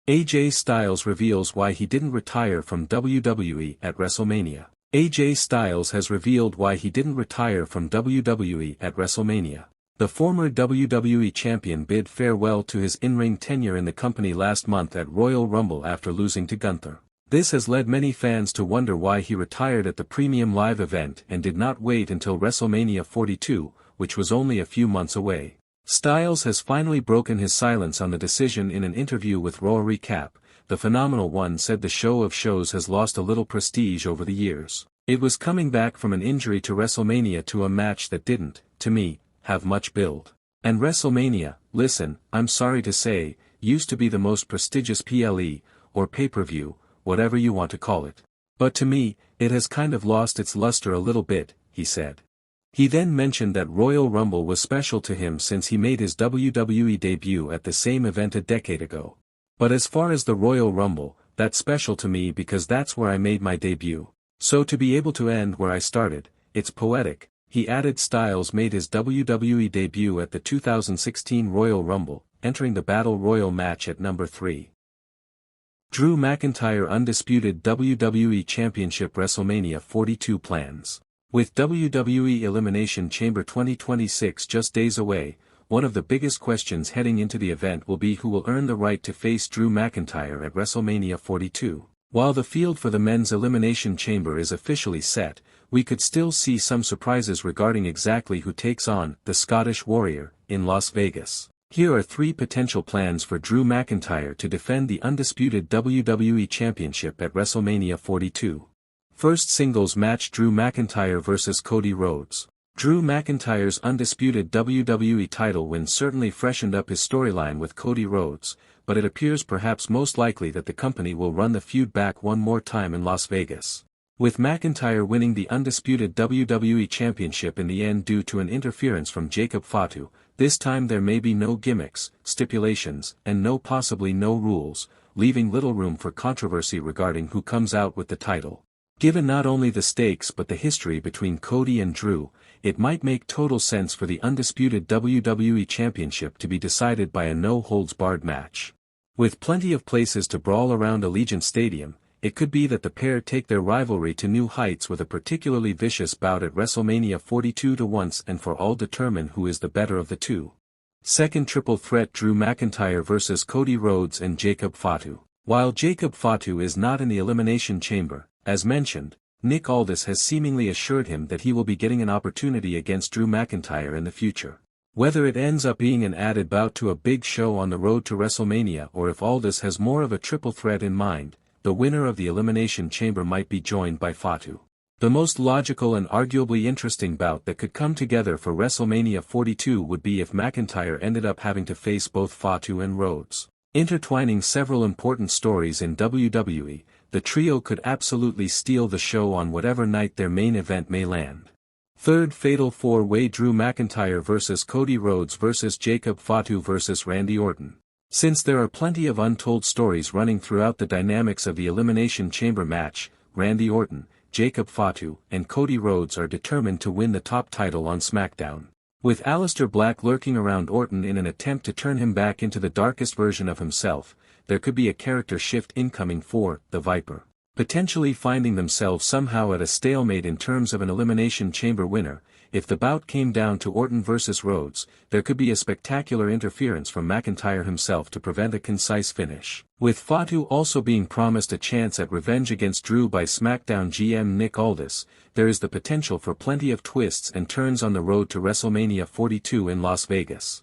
AJ Styles reveals why he didn't retire from WWE at WrestleMania. AJ Styles has revealed why he didn't retire from WWE at WrestleMania. The former WWE champion bid farewell to his in-ring tenure in the company last month at Royal Rumble after losing to Gunther. This has led many fans to wonder why he retired at the Premium Live event and did not wait until WrestleMania 42, which was only a few months away. Styles has finally broken his silence on the decision in an interview with Raw Recap. The Phenomenal One said the show of shows has lost a little prestige over the years. It was coming back from an injury to WrestleMania to a match that didn't, to me, have much build. And WrestleMania, listen, I'm sorry to say, used to be the most prestigious PLE, or pay-per-view, whatever you want to call it. But to me, it has kind of lost its luster a little bit, he said. He then mentioned that Royal Rumble was special to him since he made his WWE debut at the same event a decade ago. But as far as the Royal Rumble, that's special to me because that's where I made my debut. So to be able to end where I started, it's poetic. He added Styles made his WWE debut at the 2016 Royal Rumble, entering the Battle Royal match at number 3. Drew McIntyre undisputed WWE Championship WrestleMania 42 plans. With WWE Elimination Chamber 2026 just days away, one of the biggest questions heading into the event will be who will earn the right to face Drew McIntyre at WrestleMania 42. While the field for the men's Elimination Chamber is officially set, we could still see some surprises regarding exactly who takes on the Scottish Warrior in Las Vegas. Here are 3 potential plans for Drew McIntyre to defend the undisputed WWE Championship at WrestleMania 42. First singles match: Drew McIntyre vs. Cody Rhodes. Drew McIntyre's undisputed WWE title win certainly freshened up his storyline with Cody Rhodes, but it appears perhaps most likely that the company will run the feud back one more time in Las Vegas. With McIntyre winning the undisputed WWE Championship in the end due to an interference from Jacob Fatu, this time there may be no gimmicks, stipulations, and possibly no rules, leaving little room for controversy regarding who comes out with the title. Given not only the stakes but the history between Cody and Drew, it might make total sense for the undisputed WWE Championship to be decided by a no-holds-barred match. With plenty of places to brawl around Allegiant Stadium, it could be that the pair take their rivalry to new heights with a particularly vicious bout at WrestleMania 42 to once and for all determine who is the better of the two. Second triple threat: Drew McIntyre vs. Cody Rhodes and Jacob Fatu. While Jacob Fatu is not in the Elimination Chamber, as mentioned, Nick Aldis has seemingly assured him that he will be getting an opportunity against Drew McIntyre in the future. Whether it ends up being an added bout to a big show on the road to WrestleMania or if Aldis has more of a triple threat in mind, the winner of the Elimination Chamber might be joined by Fatu. The most logical and arguably interesting bout that could come together for WrestleMania 42 would be if McIntyre ended up having to face both Fatu and Rhodes. Intertwining several important stories in WWE, the trio could absolutely steal the show on whatever night their main event may land. Third fatal 4-way: Drew McIntyre vs. Cody Rhodes vs. Jacob Fatu vs. Randy Orton. Since there are plenty of untold stories running throughout the dynamics of the Elimination Chamber match, Randy Orton, Jacob Fatu, and Cody Rhodes are determined to win the top title on SmackDown. With Aleister Black lurking around Orton in an attempt to turn him back into the darkest version of himself, there could be a character shift incoming for the Viper, potentially finding themselves somehow at a stalemate in terms of an Elimination Chamber winner. If the bout came down to Orton vs. Rhodes, there could be a spectacular interference from McIntyre himself to prevent a concise finish. With Fatu also being promised a chance at revenge against Drew by SmackDown GM Nick Aldis, there is the potential for plenty of twists and turns on the road to WrestleMania 42 in Las Vegas.